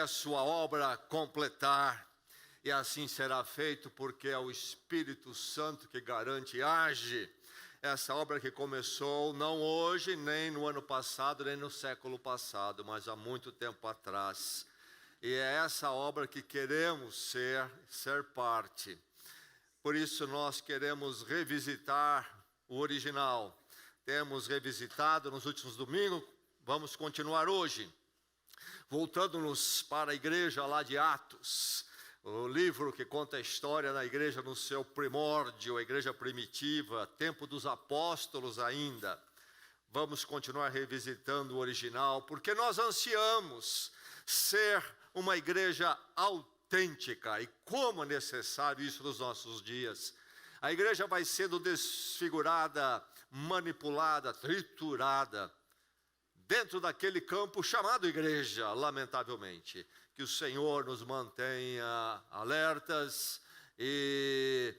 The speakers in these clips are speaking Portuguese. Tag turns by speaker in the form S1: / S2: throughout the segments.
S1: até sua obra completar. E assim será feito, porque é o Espírito Santo que garante e age. Essa obra que começou não hoje, nem no ano passado, nem no século passado, mas há muito tempo atrás. E é essa obra que queremos ser parte. Por isso nós queremos revisitar o original. Temos revisitado nos últimos domingos, vamos continuar hoje. Voltando-nos para a igreja lá de Atos, o livro que conta a história da igreja no seu primórdio, a igreja primitiva, tempo dos apóstolos ainda. Vamos continuar revisitando o original, porque nós ansiamos ser uma igreja autêntica, e como é necessário isso nos nossos dias. A igreja vai sendo desfigurada, manipulada, triturada, dentro daquele campo chamado igreja, lamentavelmente. Que o Senhor nos mantenha alertas e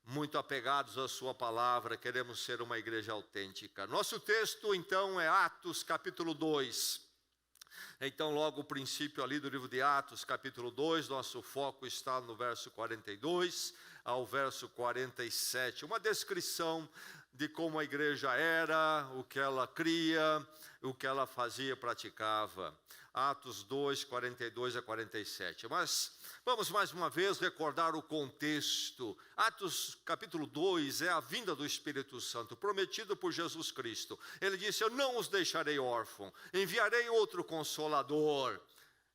S1: muito apegados à sua palavra. Queremos ser uma igreja autêntica. Nosso texto então é Atos capítulo 2. Então logo o princípio ali do livro de Atos capítulo 2, nosso foco está no verso 42 ao verso 47. Uma descrição de como a igreja era, o que ela cria, o que ela fazia, praticava. Atos 2, 42 a 47. Mas vamos mais uma vez recordar o contexto. Atos capítulo 2 é a vinda do Espírito Santo, prometido por Jesus Cristo. Ele disse: eu não os deixarei órfãos, enviarei outro Consolador.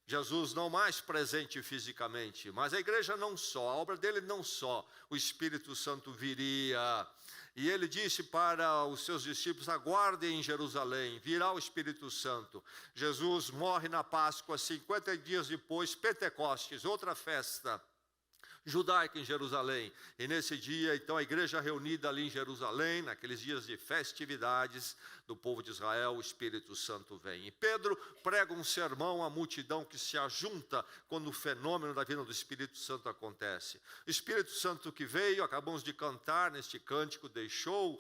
S1: Jesus não mais presente fisicamente, mas a igreja não só, a obra dele não só, o Espírito Santo viria. E ele disse para os seus discípulos: aguardem em Jerusalém, virá o Espírito Santo. Jesus morre na Páscoa, 50 dias depois, Pentecostes, outra festa judaica em Jerusalém. E nesse dia, então, a igreja reunida ali em Jerusalém, naqueles dias de festividades do povo de Israel, o Espírito Santo vem. E Pedro prega um sermão à multidão que se ajunta quando o fenômeno da vinda do Espírito Santo acontece. O Espírito Santo que veio, acabamos de cantar neste cântico, deixou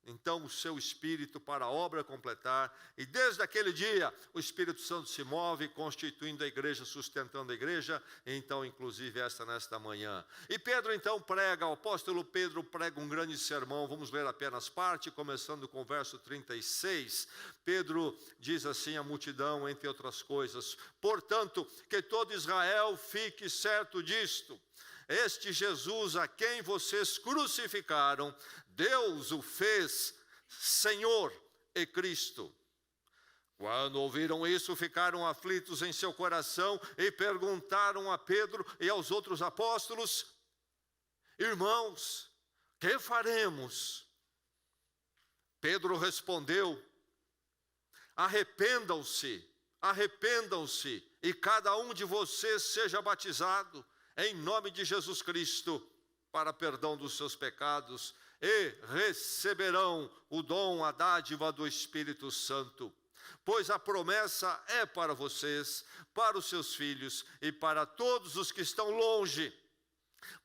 S1: então o seu Espírito para a obra completar, e desde aquele dia o Espírito Santo se move, constituindo a igreja, sustentando a igreja, e então inclusive nesta manhã. E Pedro então prega, o apóstolo Pedro prega um grande sermão. Vamos ler apenas parte, começando com o verso 36. Pedro diz assim à multidão, entre outras coisas: portanto, que todo Israel fique certo disto: este Jesus a quem vocês crucificaram, Deus o fez Senhor e Cristo. Quando ouviram isso, ficaram aflitos em seu coração e perguntaram a Pedro e aos outros apóstolos: irmãos, que faremos? Pedro respondeu: arrependam-se, e cada um de vocês seja batizado em nome de Jesus Cristo, para perdão dos seus pecados, e receberão o dom, a dádiva do Espírito Santo. Pois a promessa é para vocês, para os seus filhos e para todos os que estão longe,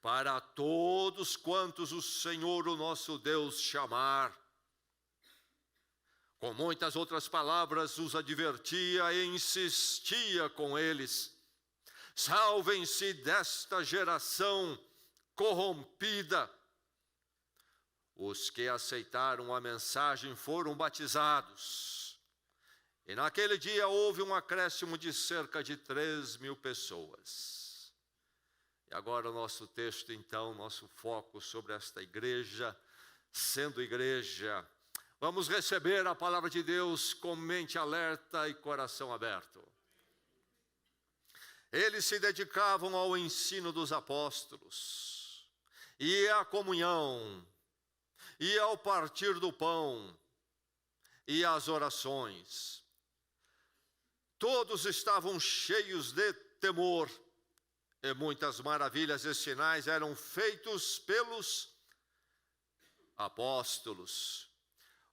S1: para todos quantos o Senhor, o nosso Deus, chamar. Com muitas outras palavras os advertia e insistia com eles: salvem-se desta geração corrompida. Os que aceitaram a mensagem foram batizados. E naquele dia houve um acréscimo de cerca de 3.000 pessoas. E agora o nosso texto, então, nosso foco sobre esta igreja, sendo igreja. Vamos receber a palavra de Deus com mente alerta e coração aberto. Eles se dedicavam ao ensino dos apóstolos, e à comunhão, e ao partir do pão, e às orações. Todos estavam cheios de temor, e muitas maravilhas e sinais eram feitos pelos apóstolos.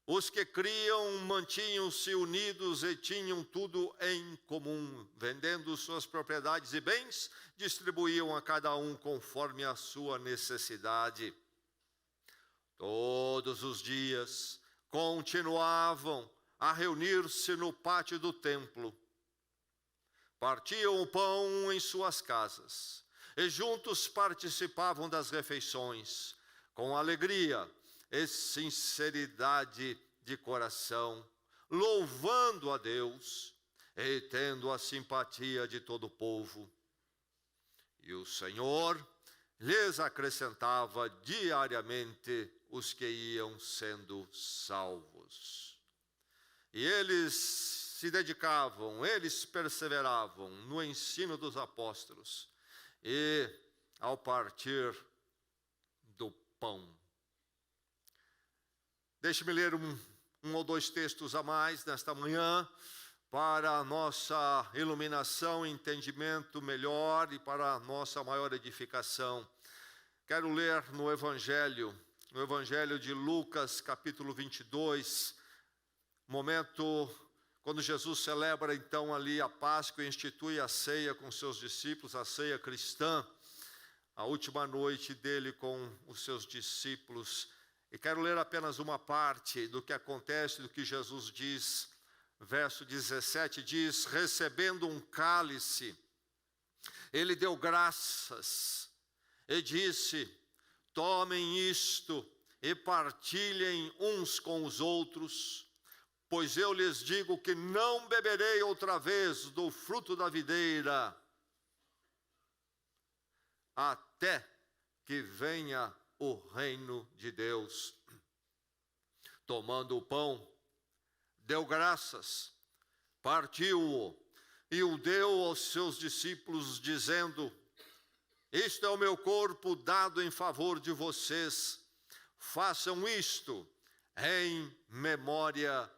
S1: Os que criam mantinham-se unidos e tinham tudo em comum. Vendendo suas propriedades e bens, distribuíam a cada um conforme a sua necessidade. Todos os dias continuavam a reunir-se no pátio do templo. partiam o pão em suas casas, e juntos participavam das refeições, com alegria e sinceridade de coração, louvando a Deus e tendo a simpatia de todo o povo. E o Senhor lhes acrescentava diariamente os que iam sendo salvos. E eles se dedicavam, eles perseveravam no ensino dos apóstolos e ao partir do pão. Deixe-me ler um ou dois textos a mais nesta manhã, para a nossa iluminação, entendimento melhor e para a nossa maior edificação. Quero ler no Evangelho de Lucas, capítulo 22, momento quando Jesus celebra então ali a Páscoa e institui a ceia com seus discípulos, a ceia cristã, a última noite dele com os seus discípulos. E quero ler apenas uma parte do que acontece, do que Jesus diz. Verso 17 diz: recebendo um cálice, ele deu graças e disse: tomem isto e partilhem uns com os outros, pois eu lhes digo que não beberei outra vez do fruto da videira, até que venha o reino de Deus. Tomando o pão, deu graças, partiu-o e o deu aos seus discípulos, dizendo: isto é o meu corpo dado em favor de vocês, façam isto em memória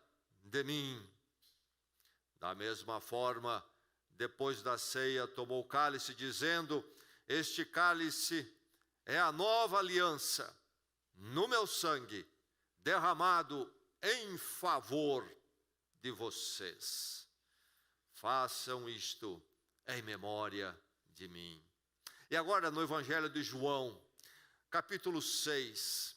S1: de mim. Da mesma forma, depois da ceia, tomou o cálice, dizendo: este cálice é a nova aliança no meu sangue, derramado em favor de vocês. Façam isto em memória de mim. E agora no Evangelho de João, capítulo 6.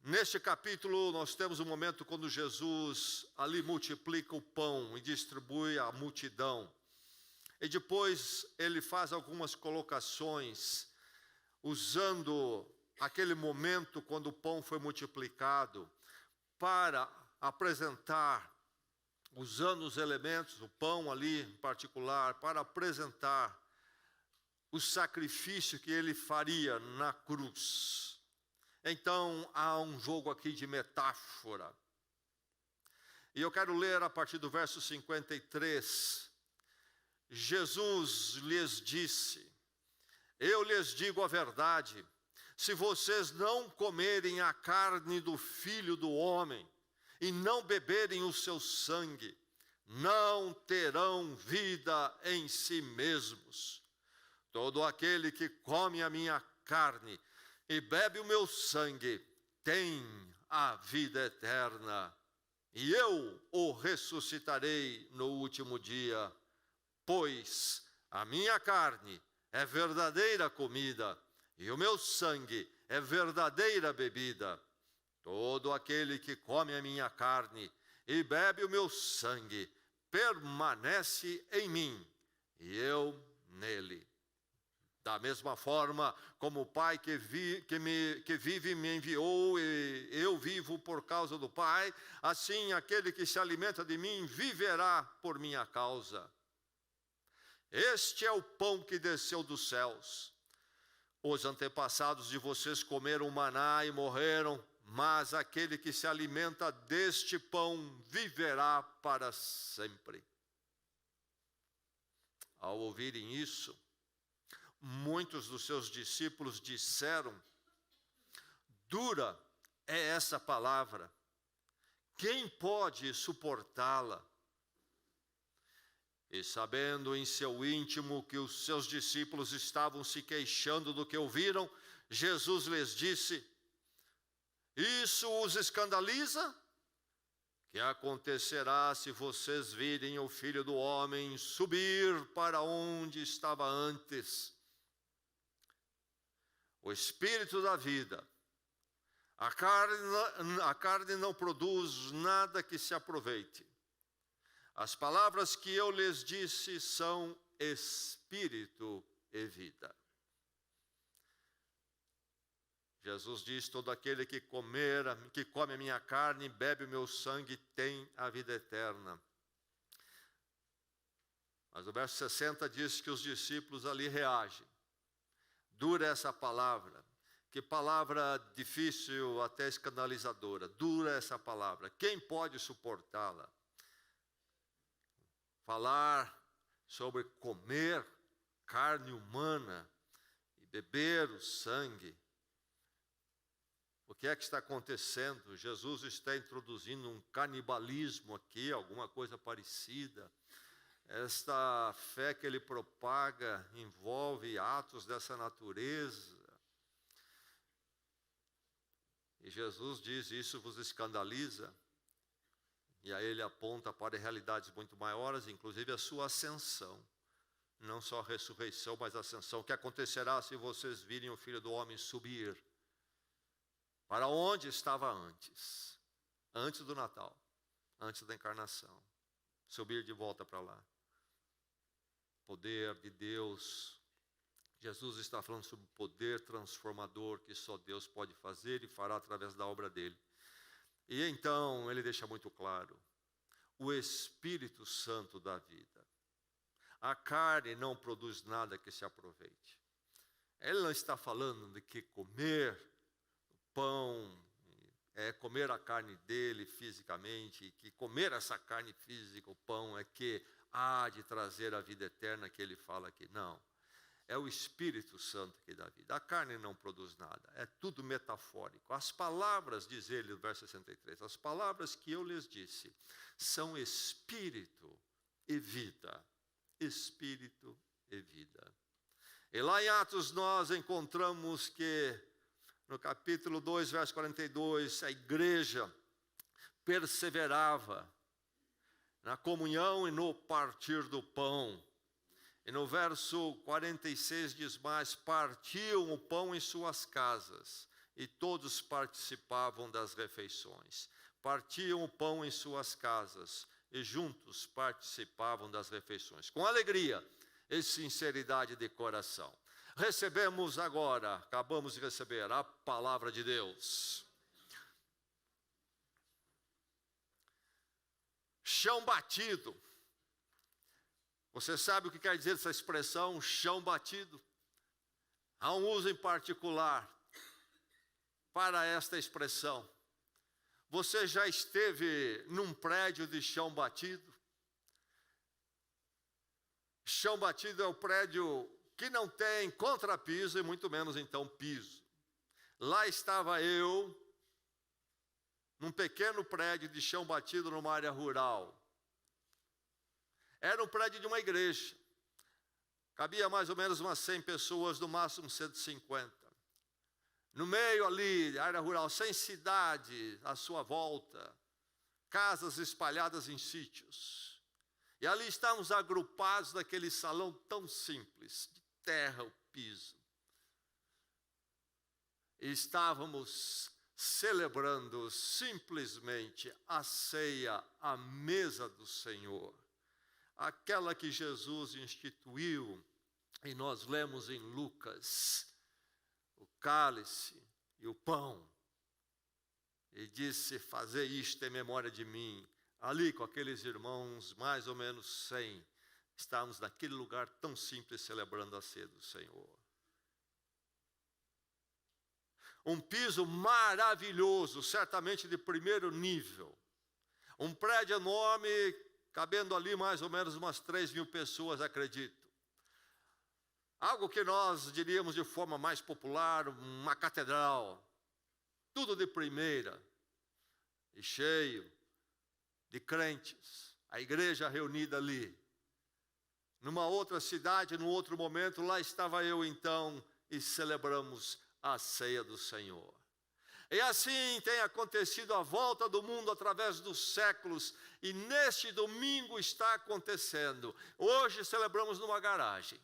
S1: Neste capítulo nós temos um momento quando Jesus ali multiplica o pão e distribui à multidão. E depois ele faz algumas colocações, usando aquele momento quando o pão foi multiplicado, para apresentar, usando os elementos, o pão ali em particular, para apresentar o sacrifício que ele faria na cruz. Então, há um jogo aqui de metáfora. E eu quero ler a partir do verso 53. Jesus lhes disse: eu lhes digo a verdade, se vocês não comerem a carne do Filho do Homem e não beberem o seu sangue, não terão vida em si mesmos. Todo aquele que come a minha carne e bebe o meu sangue tem a vida eterna, e eu o ressuscitarei no último dia, pois a minha carne é verdadeira comida, e o meu sangue é verdadeira bebida. Todo aquele que come a minha carne e bebe o meu sangue permanece em mim, e eu nele. Da mesma forma como o Pai que vive me enviou, e eu vivo por causa do Pai, assim aquele que se alimenta de mim viverá por minha causa. Este é o pão que desceu dos céus. Os antepassados de vocês comeram maná e morreram, mas aquele que se alimenta deste pão viverá para sempre. Ao ouvirem isso, muitos dos seus discípulos disseram: dura é essa palavra, quem pode suportá-la? E sabendo em seu íntimo que os seus discípulos estavam se queixando do que ouviram, Jesus lhes disse: isso os escandaliza? Que acontecerá se vocês virem o Filho do Homem subir para onde estava antes? O Espírito da vida, a carne não produz nada que se aproveite. As palavras que eu lhes disse são espírito e vida. Jesus diz: todo aquele que come a minha carne e bebe o meu sangue tem a vida eterna. Mas o verso 60 diz que os discípulos ali reagem. Dura essa palavra. Que palavra difícil, até escandalizadora. Dura essa palavra. Quem pode suportá-la? Falar sobre comer carne humana e beber o sangue. O que é que está acontecendo? Jesus está introduzindo um canibalismo aqui, alguma coisa parecida. Esta fé que ele propaga envolve atos dessa natureza. E Jesus diz: isso vos escandaliza. E aí ele aponta para realidades muito maiores, inclusive a sua ascensão. Não só a ressurreição, mas a ascensão. O que acontecerá se vocês virem o Filho do Homem subir? Para onde estava antes? Antes do Natal, antes da encarnação. Subir de volta para lá. Poder de Deus. Jesus está falando sobre o poder transformador que só Deus pode fazer e fará através da obra dele. E então ele deixa muito claro: o Espírito Santo da vida. A carne não produz nada que se aproveite. Ele não está falando de que comer pão é comer a carne dele fisicamente, que comer essa carne física, o pão, é que há de trazer a vida eterna que ele fala aqui. Não. É o Espírito Santo que dá vida. A carne não produz nada. É tudo metafórico. As palavras, diz ele no verso 63, as palavras que eu lhes disse são espírito e vida. Espírito e vida. E lá em Atos nós encontramos que, no capítulo 2, verso 42, a igreja perseverava na comunhão e no partir do pão. E no verso 46 diz mais: partiam o pão em suas casas, e todos participavam das refeições. Partiam o pão em suas casas, e juntos participavam das refeições, com alegria e sinceridade de coração. Recebemos agora, acabamos de receber a palavra de Deus. Chão batido. Você sabe o que quer dizer essa expressão, chão batido? Há um uso em particular para esta expressão. Você já esteve num prédio de chão batido? Chão batido é o prédio que não tem contrapiso e muito menos então piso. Lá estava eu, num pequeno prédio de chão batido numa área rural. Era um prédio de uma igreja. Cabia mais ou menos umas 100 pessoas, no máximo 150. No meio ali, área rural, sem cidade à sua volta. Casas espalhadas em sítios. E ali estávamos agrupados naquele salão tão simples, de terra, o piso. E estávamos celebrando simplesmente a ceia, a mesa do Senhor. Aquela que Jesus instituiu, e nós lemos em Lucas, o cálice e o pão. E disse: fazei isto em memória de mim. Ali com aqueles irmãos, mais ou menos 100, estávamos naquele lugar tão simples celebrando a ceia do Senhor. Um piso maravilhoso, certamente de primeiro nível. Um prédio enorme, cabendo ali mais ou menos umas 3.000 pessoas, acredito. Algo que nós diríamos de forma mais popular, uma catedral. Tudo de primeira e cheio de crentes. A igreja reunida ali. Numa outra cidade, num outro momento, lá estava eu então e celebramos a ceia do Senhor. E assim tem acontecido a volta do mundo através dos séculos, e neste domingo está acontecendo. Hoje celebramos numa garagem.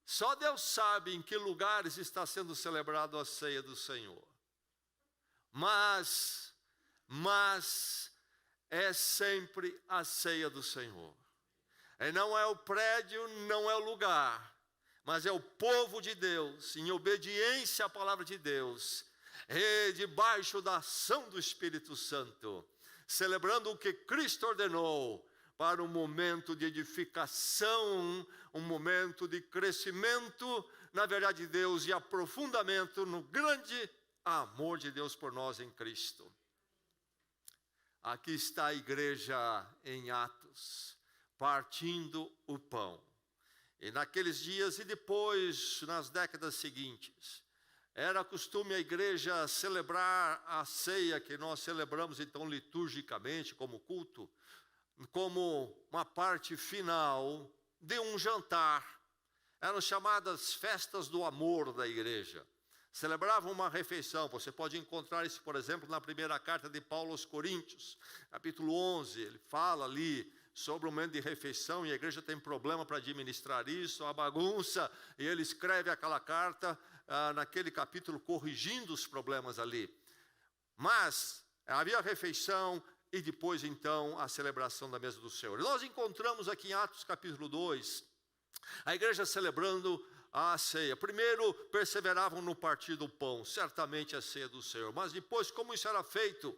S1: Só Deus sabe em que lugares está sendo celebrado a ceia do Senhor. Mas é sempre a ceia do Senhor. E não é o prédio, não é o lugar, mas é o povo de Deus, em obediência à palavra de Deus, e debaixo da ação do Espírito Santo, celebrando o que Cristo ordenou, para um momento de edificação, um momento de crescimento na verdade de Deus e aprofundamento no grande amor de Deus por nós em Cristo. Aqui está a igreja em Atos, partindo o pão. E naqueles dias e depois, nas décadas seguintes, era costume a igreja celebrar a ceia que nós celebramos então liturgicamente como culto, como uma parte final de um jantar. Eram chamadas festas do amor da igreja. Celebravam uma refeição. Você pode encontrar isso, por exemplo, na primeira carta de Paulo aos Coríntios, capítulo 11. Ele fala ali sobre o momento de refeição, e a igreja tem problema para administrar isso, a bagunça, e ele escreve aquela carta naquele capítulo corrigindo os problemas ali. Mas havia a refeição e depois então a celebração da mesa do Senhor. E nós encontramos aqui em Atos capítulo 2, a igreja celebrando a ceia. Primeiro perseveravam no partir do pão, certamente a ceia do Senhor. Mas depois, como isso era feito?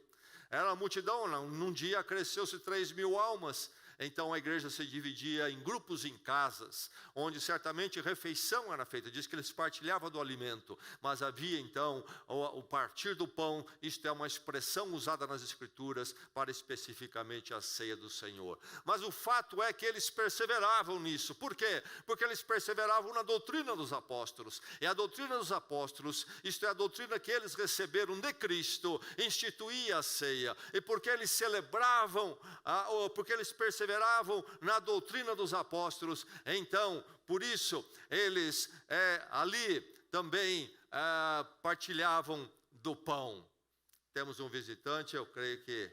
S1: Era a multidão, num dia cresceu-se 3.000 almas. Então a igreja se dividia em grupos em casas, onde certamente refeição era feita. Diz que eles partilhavam do alimento, mas havia então o partir do pão. Isto é uma expressão usada nas Escrituras para especificamente a ceia do Senhor. Mas o fato é que eles perseveravam nisso. Por quê? Porque eles perseveravam na doutrina dos apóstolos. E a doutrina dos apóstolos, isto é a doutrina que eles receberam de Cristo, instituía a ceia. E porque eles celebravam, porque eles perseveravam na doutrina dos apóstolos, então, por isso, eles ali também partilhavam do pão. Temos um visitante, eu creio que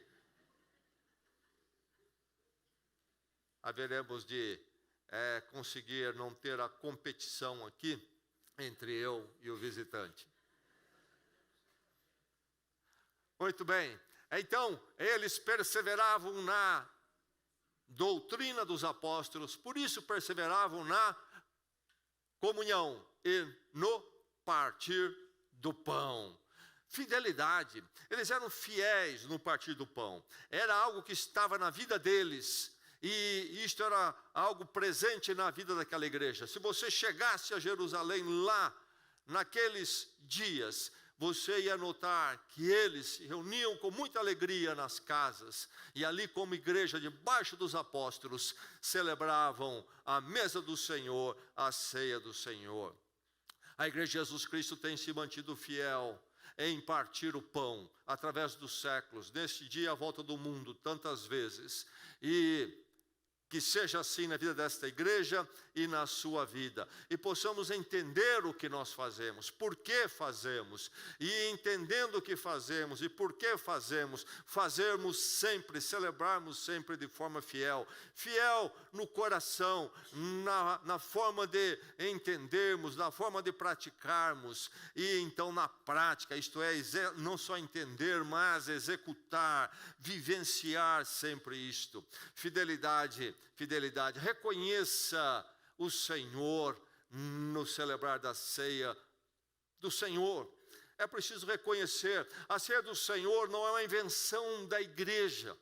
S1: haveremos de conseguir não ter a competição aqui entre eu e o visitante. Muito bem, então, eles perseveravam na doutrina dos apóstolos, por isso perseveravam na comunhão e no partir do pão. Fidelidade, eles eram fiéis no partir do pão, era algo que estava na vida deles, e isto era algo presente na vida daquela igreja. Se você chegasse a Jerusalém lá, naqueles dias, você ia notar que eles se reuniam com muita alegria nas casas, e ali como igreja, debaixo dos apóstolos, celebravam a mesa do Senhor, a ceia do Senhor. A igreja de Jesus Cristo tem se mantido fiel em partir o pão, através dos séculos, neste dia à volta do mundo, tantas vezes, e que seja assim na vida desta igreja e na sua vida. E possamos entender o que nós fazemos, por que fazemos. E entendendo o que fazemos e por que fazemos, fazermos sempre, celebrarmos sempre de forma fiel. Fiel no coração, na forma de entendermos, na forma de praticarmos. E então na prática, isto é, não só entender, mas executar, vivenciar sempre isto. Fidelidade. Reconheça o Senhor no celebrar da ceia do Senhor. É preciso reconhecer, a ceia do Senhor não é uma invenção da igreja,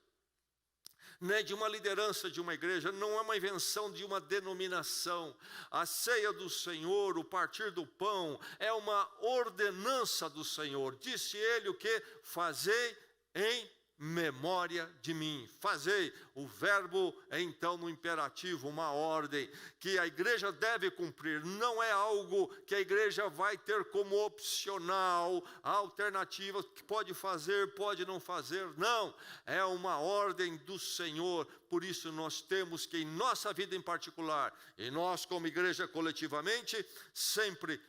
S1: nem de uma liderança de uma igreja, não é uma invenção de uma denominação. A ceia do Senhor, o partir do pão, é uma ordenança do Senhor. Disse ele o que? Fazei em memória de mim. Fazei, o verbo é então no imperativo, uma ordem que a igreja deve cumprir. Não é algo que a igreja vai ter como opcional, alternativa, que pode fazer, pode não fazer. Não, é uma ordem do Senhor. Por isso nós temos que, em nossa vida em particular, e nós como igreja coletivamente, sempre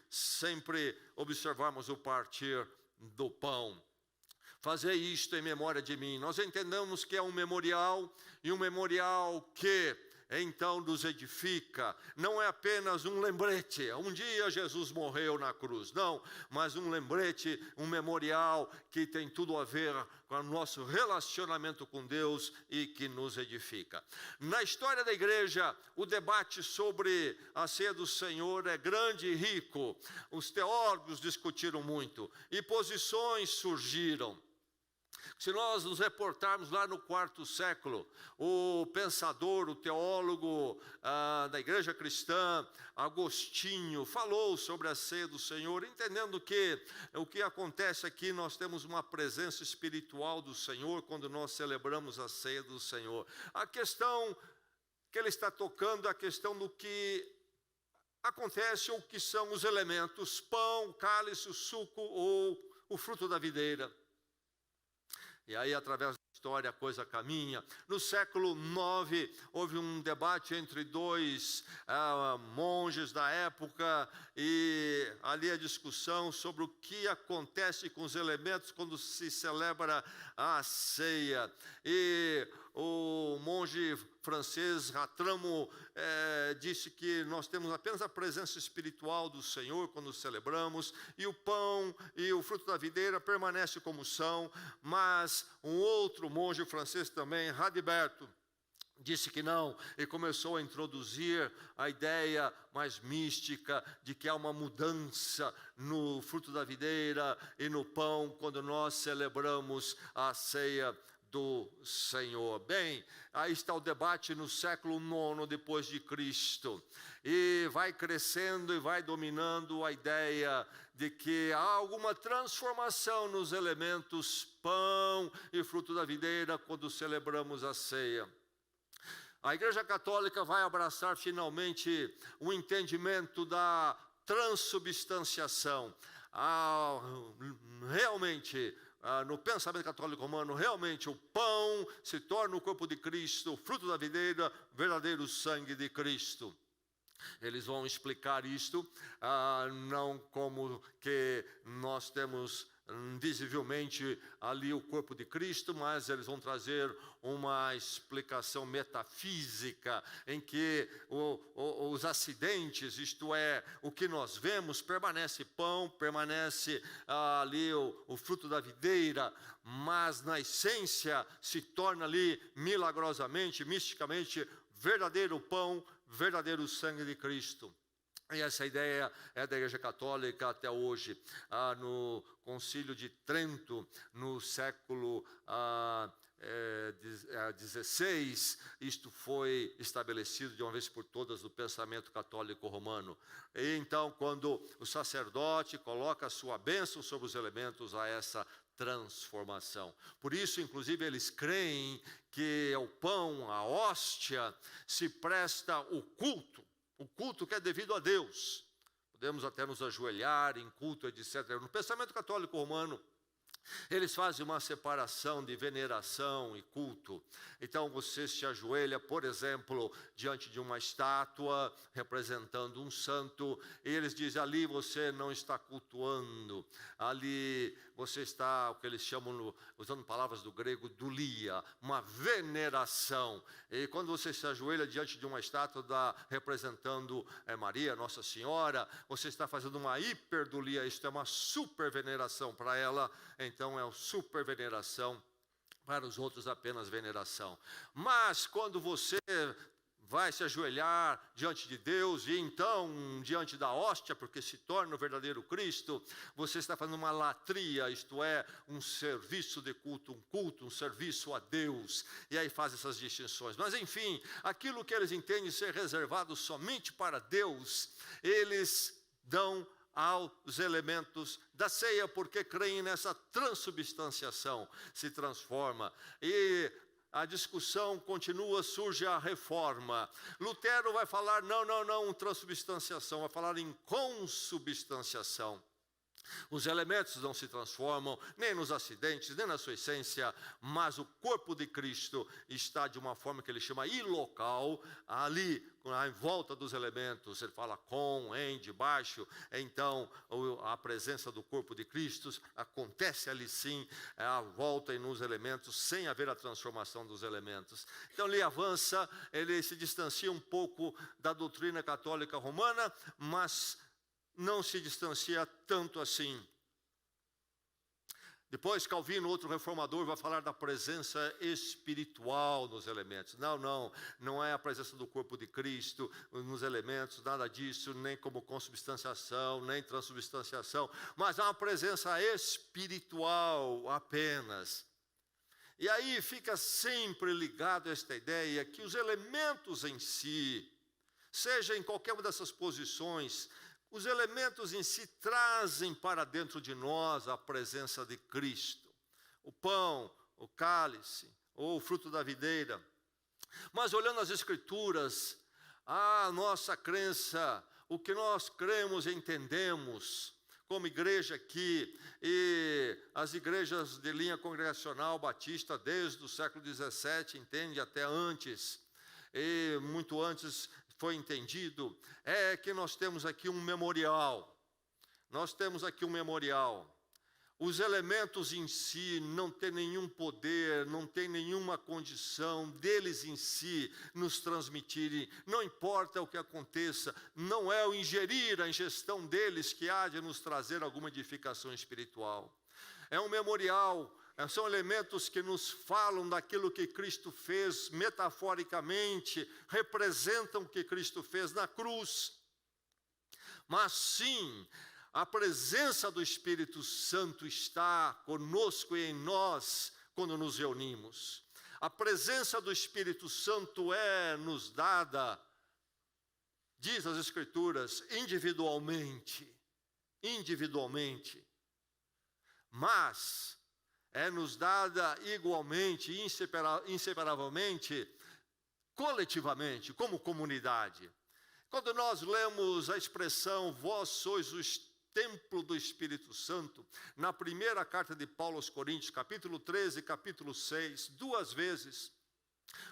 S1: observarmos o partir do pão. Fazer isto em memória de mim. Nós entendemos que é um memorial, e um memorial que então nos edifica. Não é apenas um lembrete, um dia Jesus morreu na cruz, não, mas um lembrete, um memorial que tem tudo a ver com o nosso relacionamento com Deus e que nos edifica. Na história da igreja, o debate sobre a ceia do Senhor é grande e rico. Os teólogos discutiram muito e posições surgiram. Se nós nos reportarmos lá no quarto século, o pensador, o teólogo da igreja cristã, Agostinho, falou sobre a ceia do Senhor, entendendo que o que acontece aqui, nós temos uma presença espiritual do Senhor quando nós celebramos a ceia do Senhor. A questão que ele está tocando é a questão do que acontece ou que são os elementos, pão, cálice, o suco ou o fruto da videira. E aí, através da história, a coisa caminha. No século IX, houve um debate entre dois monges da época, e ali a discussão sobre o que acontece com os elementos quando se celebra a ceia. E o monge francês Ratramo disse que nós temos apenas a presença espiritual do Senhor quando celebramos, e o pão e o fruto da videira permanecem como são, mas um outro monge francês também, Radberto, disse que não, e começou a introduzir a ideia mais mística de que há uma mudança no fruto da videira e no pão quando nós celebramos a ceia do Senhor. Bem, aí está o debate no século IX depois de Cristo, e vai crescendo e vai dominando a ideia de que há alguma transformação nos elementos pão e fruto da videira quando celebramos a ceia. A Igreja Católica vai abraçar finalmente o entendimento da transubstanciação. Realmente, no pensamento católico romano, realmente o pão se torna o corpo de Cristo, o fruto da videira, verdadeiro sangue de Cristo. Eles vão explicar isto, não como que nós temos visivelmente ali o corpo de Cristo, mas eles vão trazer uma explicação metafísica em que os acidentes, isto é, o que nós vemos, permanece pão, permanece ali o fruto da videira, mas na essência se torna ali milagrosamente, misticamente, verdadeiro pão, verdadeiro sangue de Cristo. E essa ideia é da Igreja Católica até hoje. No Concílio de Trento, no século XVI, isto foi estabelecido de uma vez por todas no pensamento católico romano. E então, quando o sacerdote coloca a sua bênção sobre os elementos, há essa transformação. Por isso, inclusive, eles creem que o pão, a hóstia, se presta o culto que é devido a Deus. Podemos até nos ajoelhar em culto, etc. No pensamento católico romano, eles fazem uma separação de veneração e culto. Então você se ajoelha, por exemplo, diante de uma estátua representando um santo, e eles dizem: ali você não está cultuando, ali você está, o que eles chamam, usando palavras do grego, dulia, uma veneração. E quando você se ajoelha diante de uma estátua representando Maria, Nossa Senhora, você está fazendo uma hiperdulia, isto é uma superveneração para ela. Então é uma superveneração, para os outros apenas veneração. Mas quando você vai se ajoelhar diante de Deus e então diante da hóstia, porque se torna o verdadeiro Cristo, você está fazendo uma latria, isto é, um serviço de culto, um serviço a Deus, e aí faz essas distinções. Mas enfim, aquilo que eles entendem ser reservado somente para Deus, eles dão aos elementos da ceia, porque creem nessa transubstanciação, se transforma. E a discussão continua, surge a reforma. Lutero vai falar, não, transubstanciação, vai falar em consubstanciação. Os elementos não se transformam, nem nos acidentes, nem na sua essência, mas o corpo de Cristo está de uma forma que ele chama ilocal, ali, em volta dos elementos. Ele fala com, em, debaixo. Então, a presença do corpo de Cristo acontece ali sim, à volta e nos elementos, sem haver a transformação dos elementos. Então, ele avança, ele se distancia um pouco da doutrina católica romana, mas não se distancia tanto assim. Depois Calvino, outro reformador, vai falar da presença espiritual nos elementos. Não é a presença do corpo de Cristo nos elementos, nada disso, nem como consubstanciação, nem transubstanciação, mas há uma presença espiritual apenas. E aí fica sempre ligado a esta ideia que os elementos em si, seja em qualquer uma dessas posições, os elementos em si trazem para dentro de nós a presença de Cristo. O pão, o cálice, ou o fruto da videira. Mas olhando as Escrituras, a nossa crença, o que nós cremos e entendemos, como igreja aqui, e as igrejas de linha congregacional batista, desde o século XVII, entende, até antes, e muito antes foi entendido, é que nós temos aqui um memorial. Nós temos aqui um memorial. Os elementos em si não têm nenhum poder, não têm nenhuma condição deles em si nos transmitirem. Não importa o que aconteça, não é o ingerir, a ingestão deles que há de nos trazer alguma edificação espiritual. É um memorial. São elementos que nos falam daquilo que Cristo fez, metaforicamente, representam o que Cristo fez na cruz. Mas sim, a presença do Espírito Santo está conosco e em nós quando nos reunimos. A presença do Espírito Santo nos dada, diz as Escrituras, individualmente. Mas nos dada igualmente, inseparavelmente, coletivamente, como comunidade. Quando nós lemos a expressão, vós sois o templo do Espírito Santo, na primeira carta de Paulo aos Coríntios, capítulo 13, capítulo 6, 2 vezes,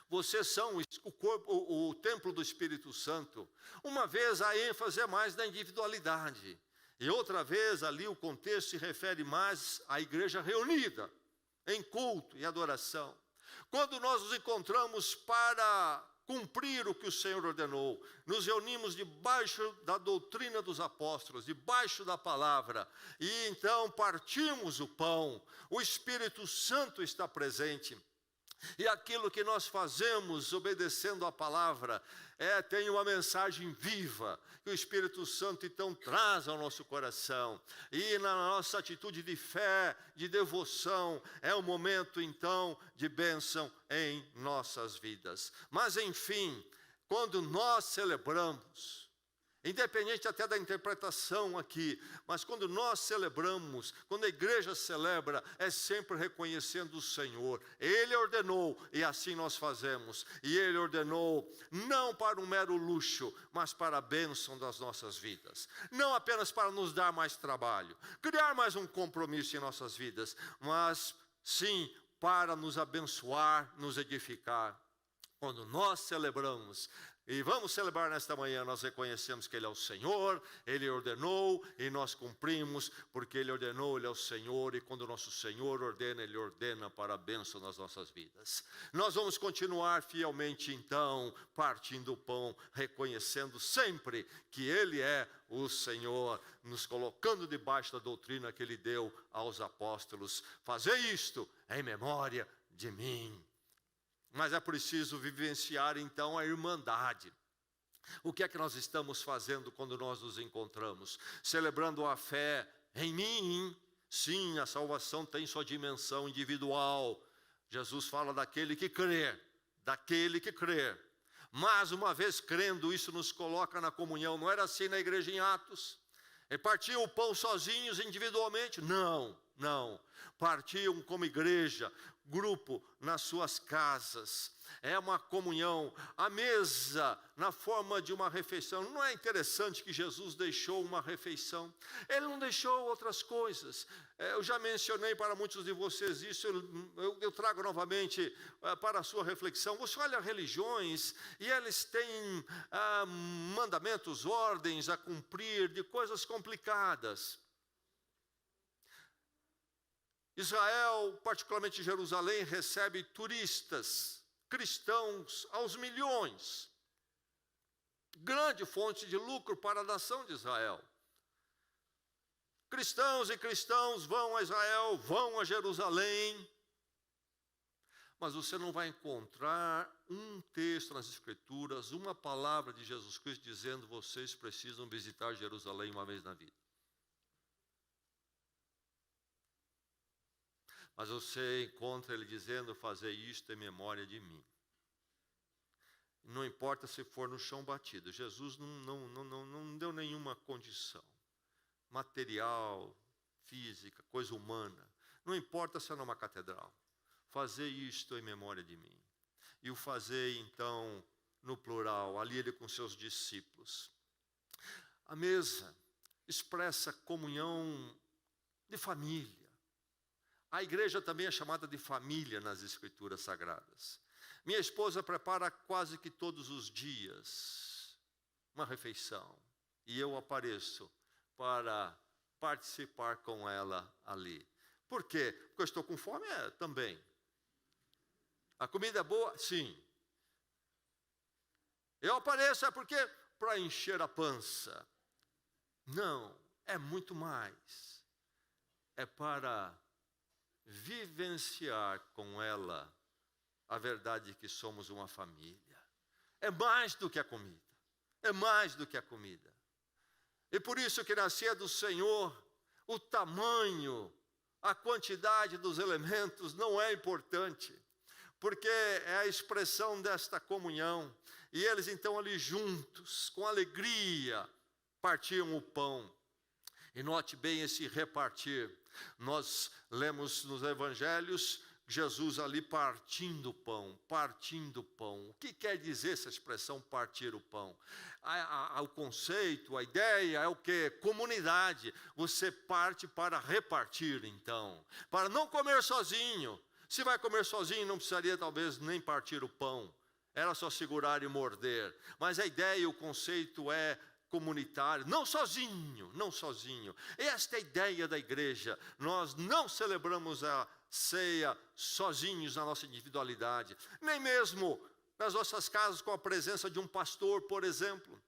S1: vocês são o templo do Espírito Santo. Uma vez a ênfase é mais na individualidade. E outra vez, ali o contexto se refere mais à igreja reunida, em culto e adoração. Quando nós nos encontramos para cumprir o que o Senhor ordenou, nos reunimos debaixo da doutrina dos apóstolos, debaixo da palavra, e então partimos o pão, o Espírito Santo está presente. E aquilo que nós fazemos obedecendo a palavra tem uma mensagem viva que o Espírito Santo então traz ao nosso coração. E na nossa atitude de fé, de devoção, é um momento então de bênção em nossas vidas. Mas enfim, quando nós celebramos, independente até da interpretação aqui, mas quando nós celebramos, quando a igreja celebra, é sempre reconhecendo o Senhor. Ele ordenou e assim nós fazemos. E Ele ordenou não para um mero luxo, mas para a bênção das nossas vidas. Não apenas para nos dar mais trabalho, criar mais um compromisso em nossas vidas, mas sim para nos abençoar, nos edificar. Quando nós celebramos, e vamos celebrar nesta manhã, nós reconhecemos que Ele é o Senhor, Ele ordenou e nós cumprimos, porque Ele ordenou, Ele é o Senhor, e quando o nosso Senhor ordena, Ele ordena para a bênção nas nossas vidas. Nós vamos continuar fielmente então, partindo o pão, reconhecendo sempre que Ele é o Senhor, nos colocando debaixo da doutrina que Ele deu aos apóstolos. Fazer isto em memória de mim. Mas é preciso vivenciar então a irmandade. O que é que nós estamos fazendo quando nós nos encontramos? Celebrando a fé em mim. Sim, a salvação tem sua dimensão individual. Jesus fala daquele que crê, daquele que crê. Mas uma vez crendo, isso nos coloca na comunhão. Não era assim na igreja em Atos? E partiam o pão sozinhos, individualmente? Não. Não. Partiam como igreja, grupo nas suas casas. É uma comunhão. A mesa, na forma de uma refeição. Não é interessante que Jesus deixou uma refeição? Ele não deixou outras coisas. Eu já mencionei para muitos de vocês isso, eu trago novamente para a sua reflexão. Você olha religiões e eles têm mandamentos, ordens a cumprir de coisas complicadas. Israel, particularmente Jerusalém, recebe turistas, cristãos aos milhões. Grande fonte de lucro para a nação de Israel. Cristãos e cristãos vão a Israel, vão a Jerusalém. Mas você não vai encontrar um texto nas Escrituras, uma palavra de Jesus Cristo dizendo: vocês precisam visitar Jerusalém uma vez na vida. Mas você encontra ele dizendo: fazer isto em memória de mim. Não importa se for no chão batido. Jesus não deu nenhuma condição material, física, coisa humana. Não importa se é numa catedral. Fazer isto em memória de mim. E o fazer, então, no plural, ali ele com seus discípulos. A mesa expressa comunhão de família. A igreja também é chamada de família nas Escrituras Sagradas. Minha esposa prepara quase que todos os dias uma refeição. E eu apareço para participar com ela ali. Por quê? Porque eu estou com fome? Também. A comida é boa? Sim. Eu apareço porque para encher a pança. Não, é muito mais. É para vivenciar com ela a verdade que somos uma família. É mais do que a comida. É mais do que a comida. E por isso que na ceia do Senhor, o tamanho, a quantidade dos elementos não é importante, porque é a expressão desta comunhão. E eles então ali juntos, com alegria, partiam o pão. E note bem esse repartir. Nós lemos nos evangelhos Jesus ali partindo o pão, partindo o pão. O que quer dizer essa expressão partir o pão? O conceito, a ideia é o quê? Comunidade. Você parte para repartir então, para não comer sozinho. Se vai comer sozinho não precisaria talvez nem partir o pão. Era só segurar e morder. Mas a ideia e o conceito é comunitário, não sozinho, não sozinho. Esta é a ideia da igreja. Nós não celebramos a ceia sozinhos na nossa individualidade, nem mesmo nas nossas casas com a presença de um pastor, por exemplo.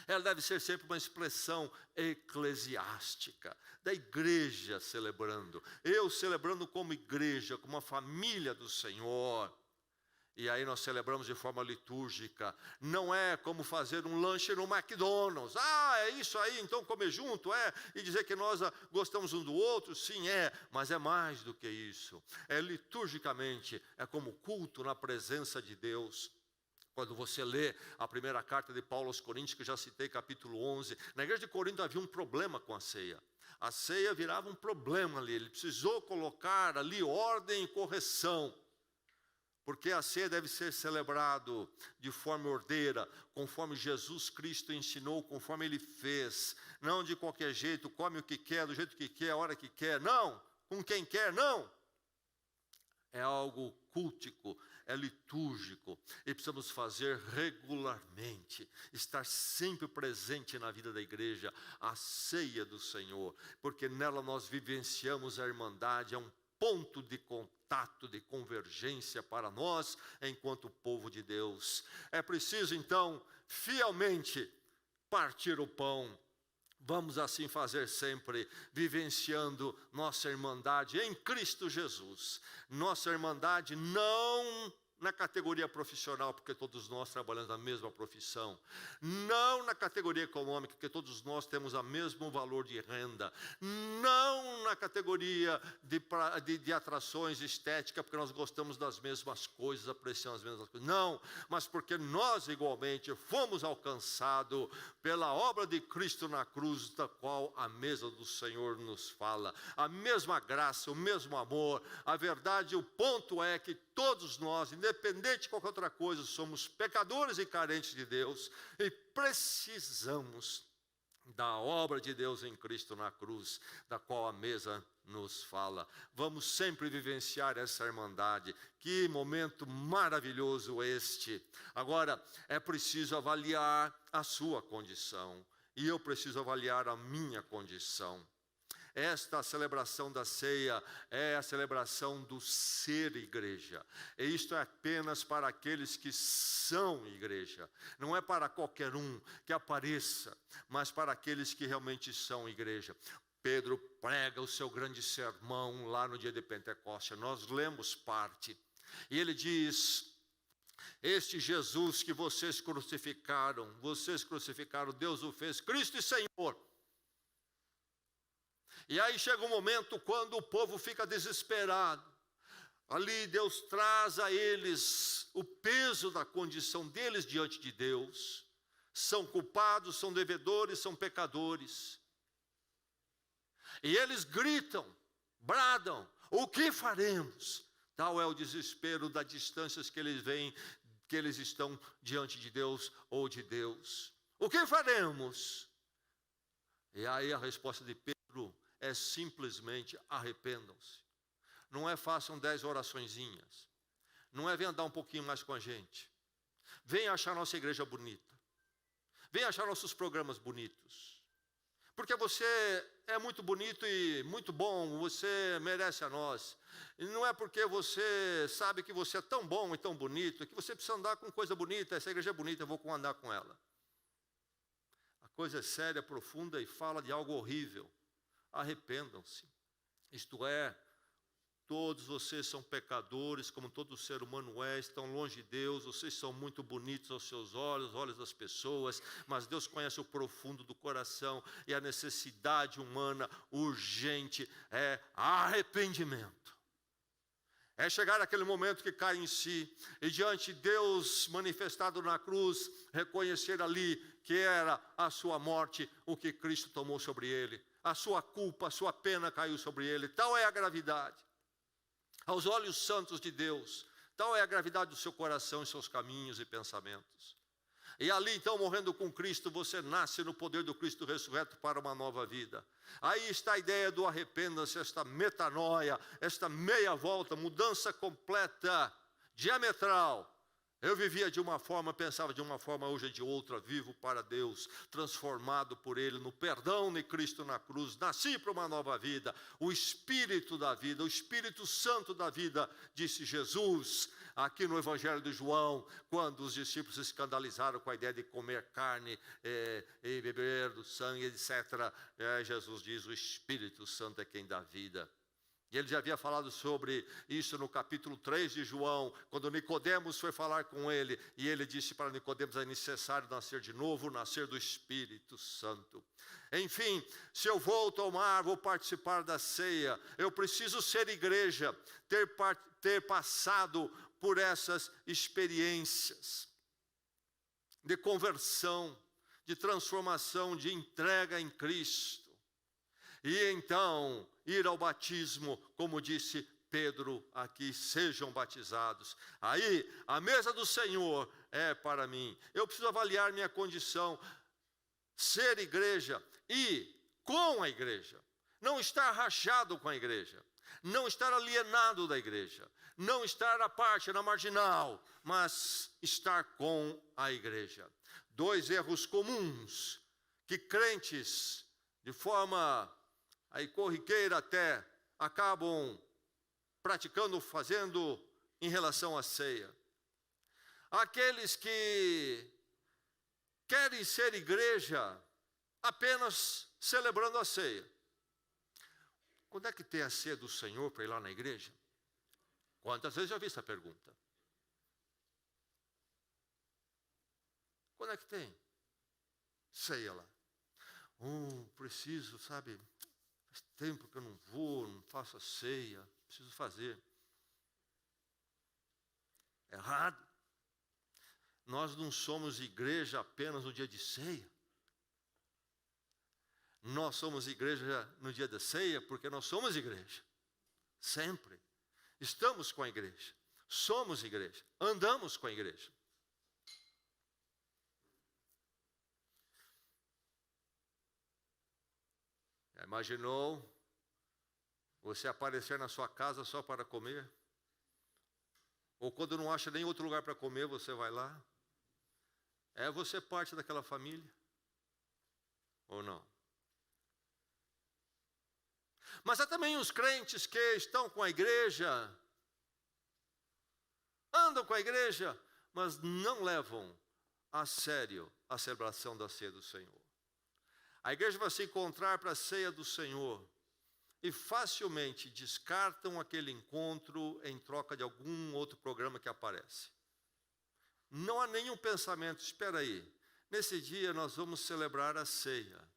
S1: Ela deve ser sempre uma expressão eclesiástica, da igreja celebrando. Eu celebrando como igreja, como uma família do Senhor. E aí nós celebramos de forma litúrgica. Não é como fazer um lanche no McDonald's. É isso aí, então comer junto, e dizer que nós gostamos um do outro, sim, mas é mais do que isso. É liturgicamente, é como culto na presença de Deus. Quando você lê a primeira carta de Paulo aos Coríntios, que eu já citei, capítulo 11, na igreja de Corinto havia um problema com a ceia. A ceia virava um problema ali, ele precisou colocar ali ordem e correção. Porque a ceia deve ser celebrado de forma ordeira, conforme Jesus Cristo ensinou, conforme Ele fez. Não de qualquer jeito, come o que quer, do jeito que quer, a hora que quer. Não, com quem quer, não. É algo cultico, é litúrgico. E precisamos fazer regularmente. Estar sempre presente na vida da igreja, a ceia do Senhor. Porque nela nós vivenciamos a irmandade, é um ponto de contato, de convergência para nós, enquanto povo de Deus. É preciso, então, fielmente partir o pão. Vamos assim fazer sempre, vivenciando nossa irmandade em Cristo Jesus. Nossa irmandade não na categoria profissional, porque todos nós trabalhamos na mesma profissão. Não na categoria econômica, porque todos nós temos o mesmo valor de renda. Não na categoria de atrações estéticas, porque nós gostamos das mesmas coisas, apreciamos as mesmas coisas. Não, mas porque nós igualmente fomos alcançados pela obra de Cristo na cruz, da qual a mesa do Senhor nos fala. A mesma graça, o mesmo amor. A verdade, o ponto é que todos nós, independente de qualquer outra coisa, somos pecadores e carentes de Deus e precisamos da obra de Deus em Cristo na cruz, da qual a mesa nos fala. Vamos sempre vivenciar essa irmandade. Que momento maravilhoso este. Agora, é preciso avaliar a sua condição, e eu preciso avaliar a minha condição. Esta celebração da ceia é a celebração do ser igreja. E isto é apenas para aqueles que são igreja. Não é para qualquer um que apareça, mas para aqueles que realmente são igreja. Pedro prega o seu grande sermão lá no dia de Pentecostes. Nós lemos parte. E ele diz: este Jesus que vocês crucificaram, Deus o fez Cristo e Senhor. E aí chega um momento quando o povo fica desesperado. Ali Deus traz a eles o peso da condição deles diante de Deus. São culpados, são devedores, são pecadores. E eles gritam, bradam: o que faremos? Tal é o desespero das distâncias que eles veem, que eles estão diante de Deus ou de Deus. O que faremos? E aí a resposta de Pedro é simplesmente: arrependam-se. Não é façam 10 oraçõezinhas. Não é venha andar um pouquinho mais com a gente. Venha achar nossa igreja bonita. Venha achar nossos programas bonitos. Porque você é muito bonito e muito bom, você merece a nós. E não é porque você sabe que você é tão bom e tão bonito que você precisa andar com coisa bonita. Essa igreja é bonita, eu vou andar com ela. A coisa é séria, profunda e fala de algo horrível. Arrependam-se. Isto é, todos vocês são pecadores, como todo ser humano é, estão longe de Deus, vocês são muito bonitos aos seus olhos das pessoas, mas Deus conhece o profundo do coração e a necessidade humana urgente é arrependimento. É chegar àquele momento que cai em si e diante de Deus manifestado na cruz, reconhecer ali que era a sua morte o que Cristo tomou sobre ele. A sua culpa, a sua pena caiu sobre ele. Tal é a gravidade. Aos olhos santos de Deus, tal é a gravidade do seu coração e seus caminhos e pensamentos. E ali então, morrendo com Cristo, você nasce no poder do Cristo ressurreto para uma nova vida. Aí está a ideia do arrependa-se, esta metanoia, esta meia volta, mudança completa, diametral. Eu vivia de uma forma, pensava de uma forma, hoje é de outra, vivo para Deus, transformado por Ele no perdão de Cristo na cruz, nasci para uma nova vida, o Espírito da vida, o Espírito Santo da vida, disse Jesus, aqui no Evangelho de João, quando os discípulos se escandalizaram com a ideia de comer carne e beber do sangue, etc. Jesus diz, o Espírito Santo é quem dá vida. E ele já havia falado sobre isso no capítulo 3 de João, quando Nicodemos foi falar com ele, e ele disse para Nicodemos, é necessário nascer de novo, nascer do Espírito Santo. Enfim, se eu vou tomar, vou participar da ceia, eu preciso ser igreja, ter passado por essas experiências de conversão, de transformação, de entrega em Cristo. E então, ir ao batismo, como disse Pedro aqui, sejam batizados. Aí, a mesa do Senhor é para mim. Eu preciso avaliar minha condição, ser igreja e com a igreja. Não estar rachado com a igreja. Não estar alienado da igreja. Não estar à parte, na marginal, mas estar com a igreja. 2 erros comuns que crentes, de forma aí corriqueira até, acabam praticando, fazendo em relação à ceia. Aqueles que querem ser igreja apenas celebrando a ceia. Quando é que tem a ceia do Senhor para ir lá na igreja? Quantas vezes já vi essa pergunta? Quando é que tem? Ceia lá. Preciso, sabe? Faz tempo que eu não vou, faço a ceia, preciso fazer. Errado. Nós não somos igreja apenas no dia de ceia. Nós somos igreja no dia da ceia porque nós somos igreja. Sempre. Estamos com a igreja. Somos igreja. Andamos com a igreja. Já imaginou você aparecer na sua casa só para comer? Ou quando não acha nem outro lugar para comer, você vai lá? É você parte daquela família? Ou não? Mas há também os crentes que estão com a igreja, andam com a igreja, mas não levam a sério a celebração da ceia do Senhor. A igreja vai se encontrar para a ceia do Senhor e facilmente descartam aquele encontro em troca de algum outro programa que aparece. Não há nenhum pensamento, espera aí, nesse dia nós vamos celebrar a ceia.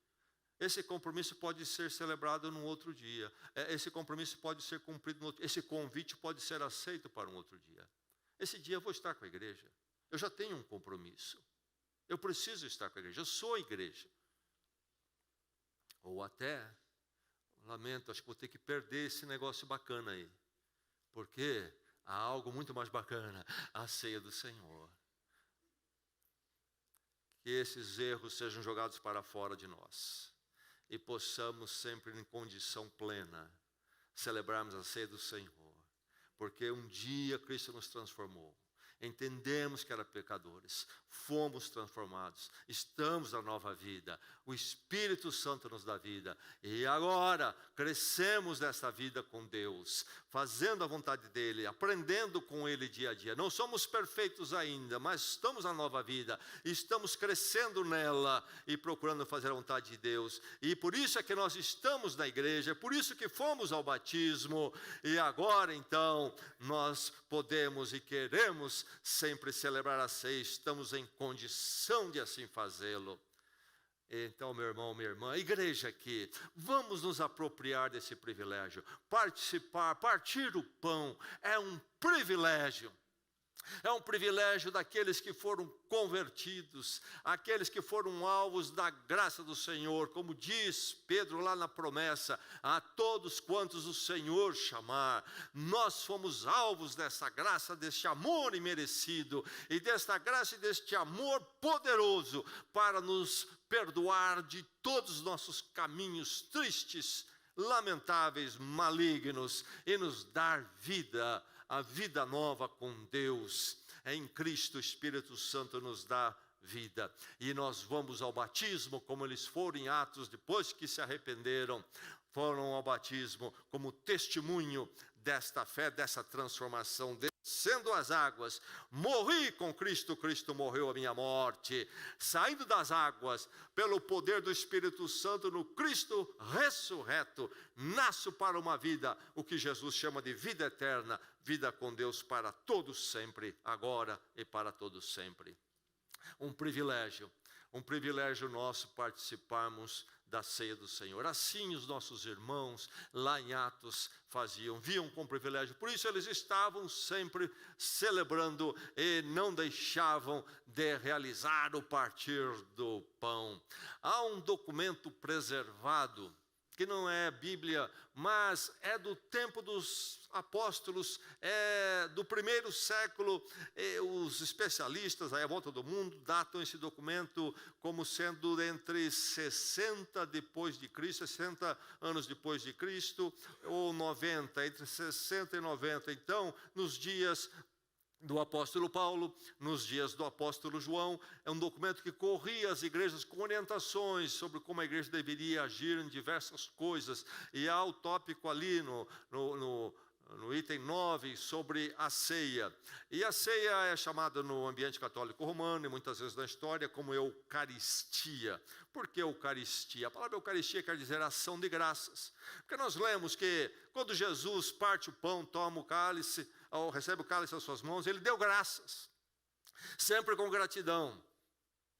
S1: Esse compromisso pode ser celebrado num outro dia. Esse compromisso pode ser cumprido no outro. Esse convite pode ser aceito para um outro dia. Esse dia eu vou estar com a igreja. Eu já tenho um compromisso. Eu preciso estar com a igreja. Eu sou a igreja. Ou até, lamento, acho que vou ter que perder esse negócio bacana aí. Porque há algo muito mais bacana, a ceia do Senhor. Que esses erros sejam jogados para fora de nós. E possamos sempre em condição plena celebrarmos a ceia do Senhor. Porque um dia Cristo nos transformou. Entendemos que eram pecadores, fomos transformados, estamos na nova vida, o Espírito Santo nos dá vida, e agora crescemos nessa vida com Deus, fazendo a vontade dEle, aprendendo com Ele dia a dia. Não somos perfeitos ainda, mas estamos na nova vida, estamos crescendo nela e procurando fazer a vontade de Deus, e por isso é que nós estamos na igreja, por isso que fomos ao batismo, e agora então nós podemos e queremos sempre celebrar a ceia, estamos em condição de assim fazê-lo. Então, meu irmão, minha irmã, a igreja aqui, vamos nos apropriar desse privilégio. Participar, partir o pão é um privilégio. É um privilégio daqueles que foram convertidos, aqueles que foram alvos da graça do Senhor, como diz Pedro lá na promessa, a todos quantos o Senhor chamar. Nós fomos alvos dessa graça, deste amor imerecido, e desta graça e deste amor poderoso, para nos perdoar de todos os nossos caminhos tristes, lamentáveis, malignos, e nos dar vida, a vida nova com Deus. Em Cristo o Espírito Santo nos dá vida. E nós vamos ao batismo, como eles foram em Atos, depois que se arrependeram, foram ao batismo como testemunho desta fé, dessa transformação, descendo as águas. Morri com Cristo, Cristo morreu a minha morte. Saindo das águas, pelo poder do Espírito Santo, no Cristo ressurreto, nasço para uma vida, o que Jesus chama de vida eterna, vida com Deus para todos sempre, agora e para todos sempre. Um privilégio nosso participarmos da ceia do Senhor. Assim os nossos irmãos lá em Atos faziam, viam com privilégio. Por isso eles estavam sempre celebrando e não deixavam de realizar o partir do pão. Há um documento preservado, que não é Bíblia, mas é do tempo dos apóstolos, é do primeiro século. Os especialistas aí à volta do mundo datam esse documento como sendo entre 60 depois de Cristo, 60 anos depois de Cristo, ou 90, entre 60 e 90. Então, nos dias do apóstolo Paulo, nos dias do apóstolo João, é um documento que corria as igrejas com orientações sobre como a igreja deveria agir em diversas coisas. E há o tópico ali no item 9 sobre a ceia. E a ceia é chamada no ambiente católico romano e muitas vezes na história como Eucaristia. Por que Eucaristia? A palavra Eucaristia quer dizer ação de graças. Porque nós lemos que quando Jesus parte o pão, toma o cálice, ou recebe o cálice às suas mãos, ele deu graças, sempre com gratidão.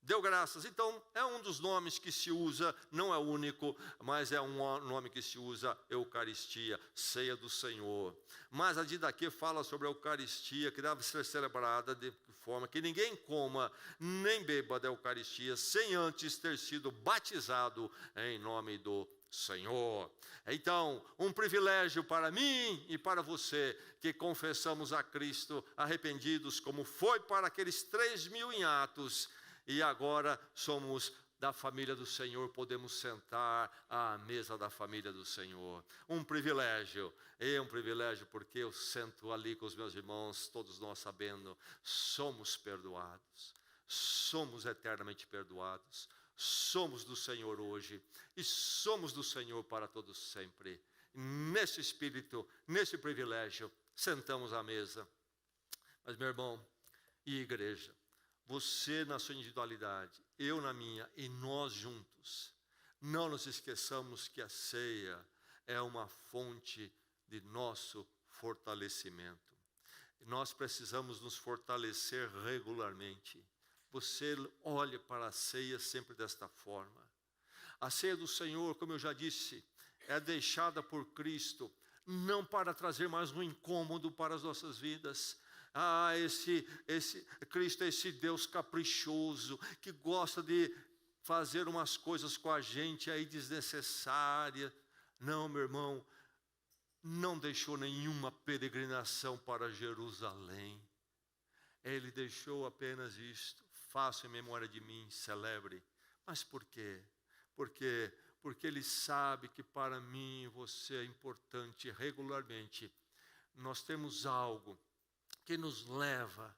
S1: deu graças. Então, é um dos nomes que se usa, não é o único, mas é um nome que se usa, Eucaristia, ceia do Senhor. Mas a Didaquê fala sobre a Eucaristia, que deve ser celebrada de forma que ninguém coma nem beba da Eucaristia, sem antes ter sido batizado em nome do Senhor. Então, um privilégio para mim e para você, que confessamos a Cristo arrependidos, como foi para aqueles 3.000 em Atos, e agora somos da família do Senhor, podemos sentar à mesa da família do Senhor. Um privilégio, porque eu sento ali com os meus irmãos, todos nós sabendo, somos perdoados, somos eternamente perdoados, somos do Senhor hoje e somos do Senhor para todos sempre. Nesse espírito, nesse privilégio, sentamos à mesa. Mas, meu irmão e igreja, você na sua individualidade, eu na minha e nós juntos, não nos esqueçamos que a ceia é uma fonte de nosso fortalecimento. Nós precisamos nos fortalecer regularmente. Você olhe para a ceia sempre desta forma. A ceia do Senhor, como eu já disse, é deixada por Cristo, não para trazer mais um incômodo para as nossas vidas. Cristo é esse Deus caprichoso, que gosta de fazer umas coisas com a gente aí desnecessárias. Não, meu irmão, não deixou nenhuma peregrinação para Jerusalém. Ele deixou apenas isto: faça em memória de mim, celebre. Mas por quê? Porque Ele sabe que para mim e você é importante regularmente nós temos algo que nos leva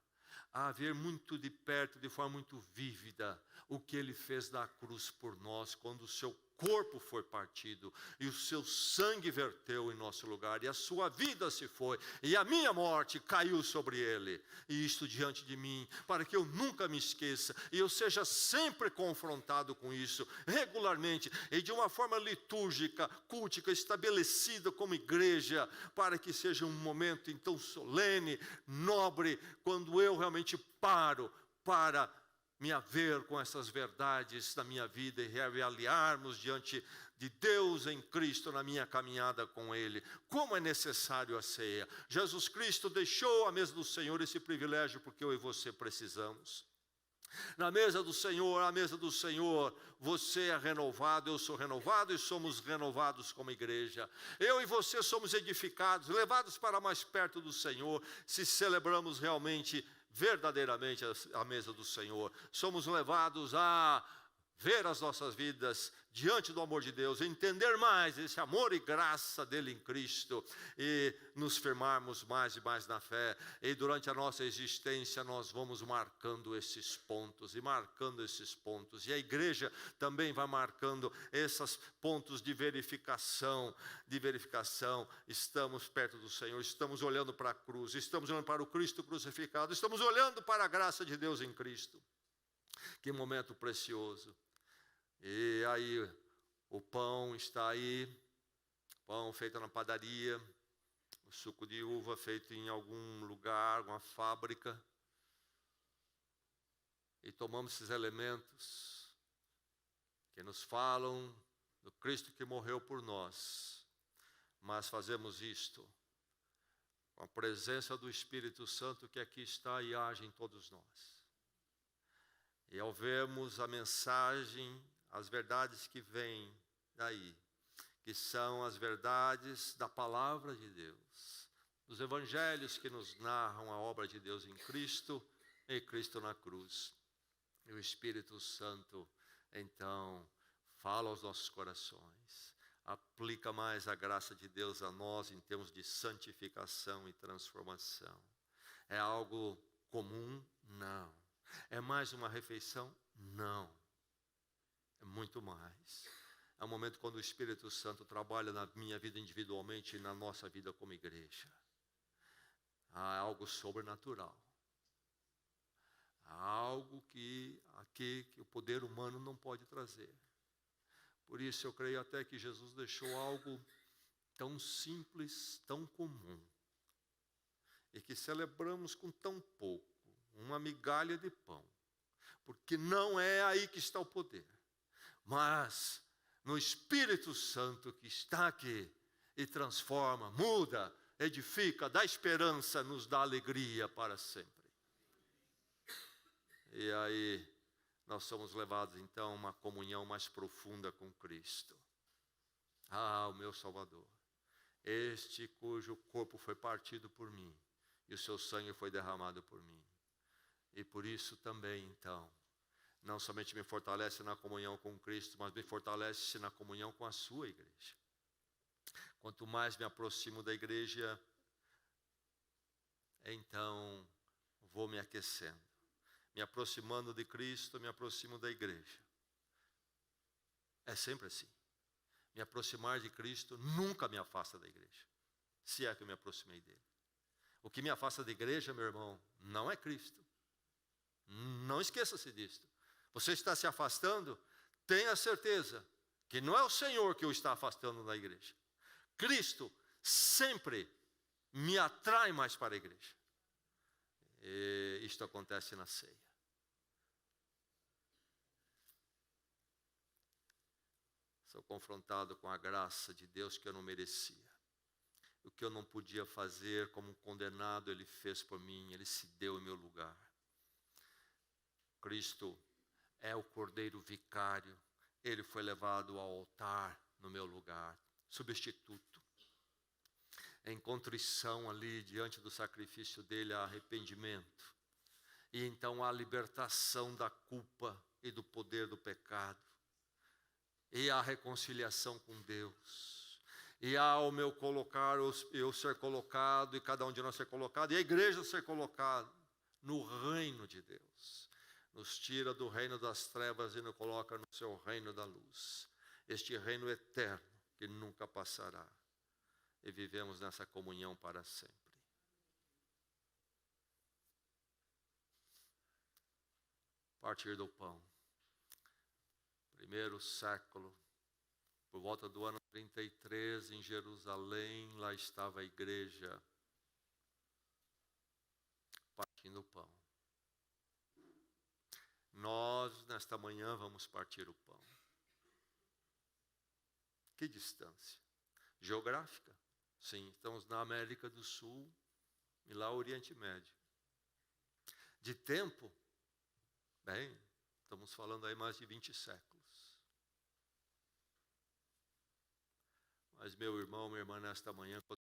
S1: a ver muito de perto, de forma muito vívida, o que Ele fez na cruz por nós, quando o seu corpo foi partido, e o seu sangue verteu em nosso lugar, e a sua vida se foi, e a minha morte caiu sobre Ele, e isto diante de mim, para que eu nunca me esqueça, e eu seja sempre confrontado com isso, regularmente, e de uma forma litúrgica, cultica, estabelecida como igreja, para que seja um momento então solene, nobre, quando eu realmente paro para me haver com essas verdades na minha vida e reavaliarmos diante de Deus em Cristo na minha caminhada com Ele. Como é necessário a ceia. Jesus Cristo deixou à mesa do Senhor esse privilégio porque eu e você precisamos. Na mesa do Senhor, à mesa do Senhor, você é renovado, eu sou renovado e somos renovados como igreja. Eu e você somos edificados, levados para mais perto do Senhor, se celebramos realmente, verdadeiramente a mesa do Senhor. Somos levados a ver as nossas vidas diante do amor de Deus, entender mais esse amor e graça dele em Cristo e nos firmarmos mais e mais na fé. E durante a nossa existência nós vamos marcando esses pontos e marcando esses pontos. E a igreja também vai marcando esses pontos de verificação. Estamos perto do Senhor, estamos olhando para a cruz, estamos olhando para o Cristo crucificado, estamos olhando para a graça de Deus em Cristo. Que momento precioso. E aí, o pão está aí, pão feito na padaria, o suco de uva feito em algum lugar, alguma fábrica. E tomamos esses elementos que nos falam do Cristo que morreu por nós. Mas fazemos isto com a presença do Espírito Santo que aqui está e age em todos nós. E ao vermos a mensagem, as verdades que vêm daí, que são as verdades da palavra de Deus, dos evangelhos que nos narram a obra de Deus em Cristo e Cristo na cruz. E o Espírito Santo, então, fala aos nossos corações, aplica mais a graça de Deus a nós em termos de santificação e transformação. É algo comum? Não. É mais uma refeição? Não. É muito mais. É um momento quando o Espírito Santo trabalha na minha vida individualmente e na nossa vida como igreja. Há algo sobrenatural. Há algo que o poder humano não pode trazer. Por isso eu creio até que Jesus deixou algo tão simples, tão comum, e que celebramos com tão pouco, uma migalha de pão, porque não é aí que está o poder, mas no Espírito Santo que está aqui e transforma, muda, edifica, dá esperança, nos dá alegria para sempre. E aí nós somos levados então a uma comunhão mais profunda com Cristo. Ah, o meu Salvador, este cujo corpo foi partido por mim e o seu sangue foi derramado por mim. E por isso também então, não somente me fortalece na comunhão com Cristo, mas me fortalece na comunhão com a sua igreja. Quanto mais me aproximo da igreja, então vou me aquecendo. Me aproximando de Cristo, me aproximo da igreja. É sempre assim. Me aproximar de Cristo nunca me afasta da igreja, se é que eu me aproximei dele. O que me afasta da igreja, meu irmão, não é Cristo. Não esqueça-se disso. Você está se afastando, tenha certeza que não é o Senhor que o está afastando da igreja. Cristo sempre me atrai mais para a igreja. E isto acontece na ceia. Sou confrontado com a graça de Deus que eu não merecia. O que eu não podia fazer como um condenado, Ele fez por mim, Ele se deu em meu lugar. Cristo é o Cordeiro vicário, Ele foi levado ao altar no meu lugar, substituto. Em contrição ali, diante do sacrifício dele, há arrependimento. E então há libertação da culpa e do poder do pecado. E há reconciliação com Deus. E há o meu colocar, eu ser colocado, e cada um de nós ser colocado, e a igreja ser colocada no reino de Deus. Nos tira do reino das trevas e nos coloca no seu reino da luz. Este reino eterno que nunca passará. E vivemos nessa comunhão para sempre. Partir do pão. Primeiro século, por volta do ano 33, em Jerusalém, lá estava a igreja partindo o pão. Nós, nesta manhã, vamos partir o pão. Que distância? Geográfica? Sim, estamos na América do Sul e lá o Oriente Médio. De tempo? Bem, estamos falando aí mais de 20 séculos. Mas meu irmão, minha irmã, nesta manhã, quando